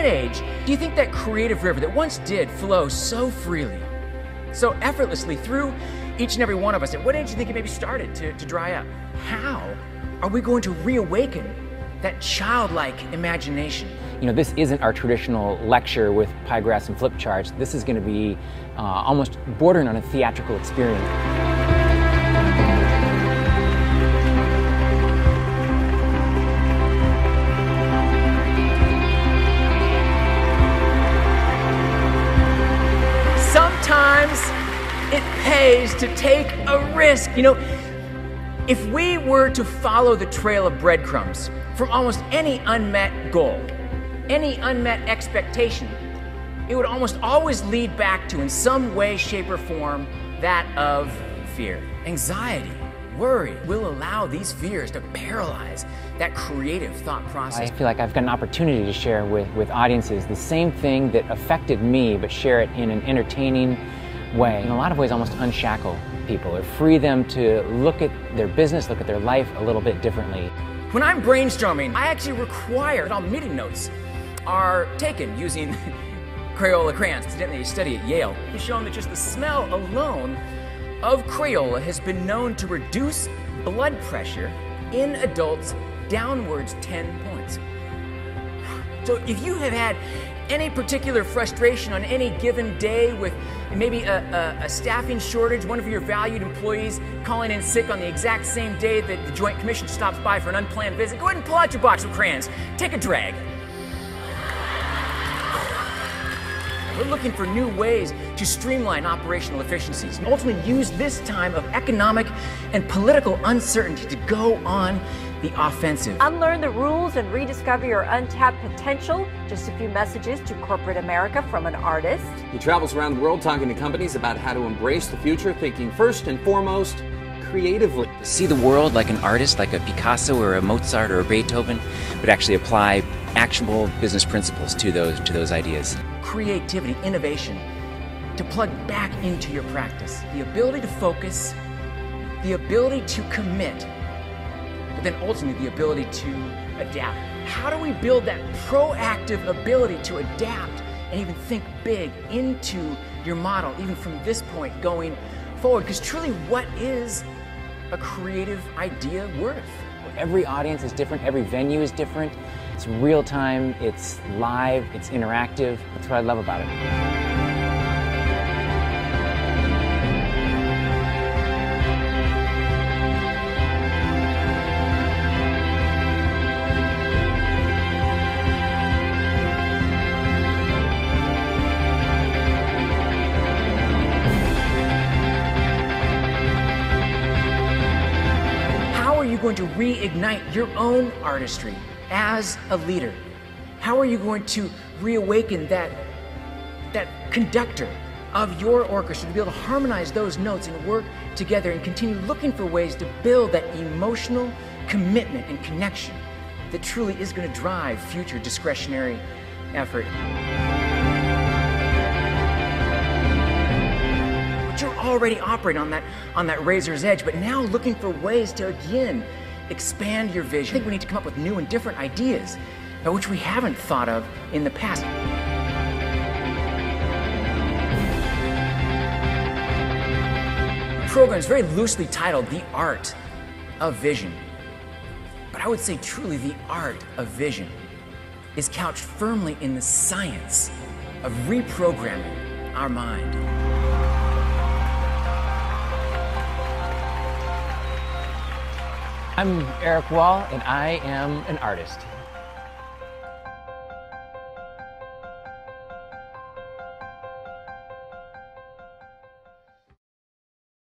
what age do you think that creative river that once did flow so freely, so effortlessly through each and every one of us, at what age do you think it maybe started to dry up? How are we going to reawaken that childlike imagination? You know, this isn't our traditional lecture with pie graphs and flip charts. This is going to be almost bordering on a theatrical experience. Sometimes it pays to take a risk. You know, if we were to follow the trail of breadcrumbs from almost any unmet goal, any unmet expectation, it would almost always lead back to, in some way, shape, or form, that of fear. Anxiety, worry will allow these fears to paralyze that creative thought process. I feel like I've got an opportunity to share with audiences the same thing that affected me, but share it in an entertaining way. In a lot of ways, almost unshackle people, or free them to look at their business, look at their life a little bit differently. When I'm brainstorming, I actually require that all meeting notes are taken using Crayola crayons. Incidentally, a study at Yale has shown that just the smell alone of Crayola has been known to reduce blood pressure in adults downwards 10 points. So if you have had any particular frustration on any given day with maybe a staffing shortage, one of your valued employees calling in sick on the exact same day that the Joint Commission stops by for an unplanned visit, go ahead and pull out your box of crayons. Take a drag. We're looking for new ways to streamline operational efficiencies and ultimately use this time of economic and political uncertainty to go on the offensive. Unlearn the rules and rediscover your untapped potential. Just a few messages to corporate America from an artist. He travels around the world talking to companies about how to embrace the future, thinking first and foremost creatively. See the world like an artist, like a Picasso or a Mozart or a Beethoven, but actually apply actionable business principles to those ideas. Creativity, innovation, to plug back into your practice. The ability to focus, the ability to commit, but then ultimately the ability to adapt. How do we build that proactive ability to adapt and even think big into your model, even from this point going forward? Because truly, what is a creative idea worth? Every audience is different, every venue is different. It's real time, it's live, it's interactive. That's what I love about it. How are you going to reignite your own artistry as a leader? How are you going to reawaken that conductor of your orchestra to be able to harmonize those notes and work together and continue looking for ways to build that emotional commitment and connection that truly is going to drive future discretionary effort? But you're already operating on that razor's edge, but now looking for ways to again expand your vision. I think we need to come up with new and different ideas, which we haven't thought of in the past. The program is very loosely titled The Art of Vision. But I would say truly the art of vision is couched firmly in the science of reprogramming our mind. I'm Erik Wahl, and I am an artist.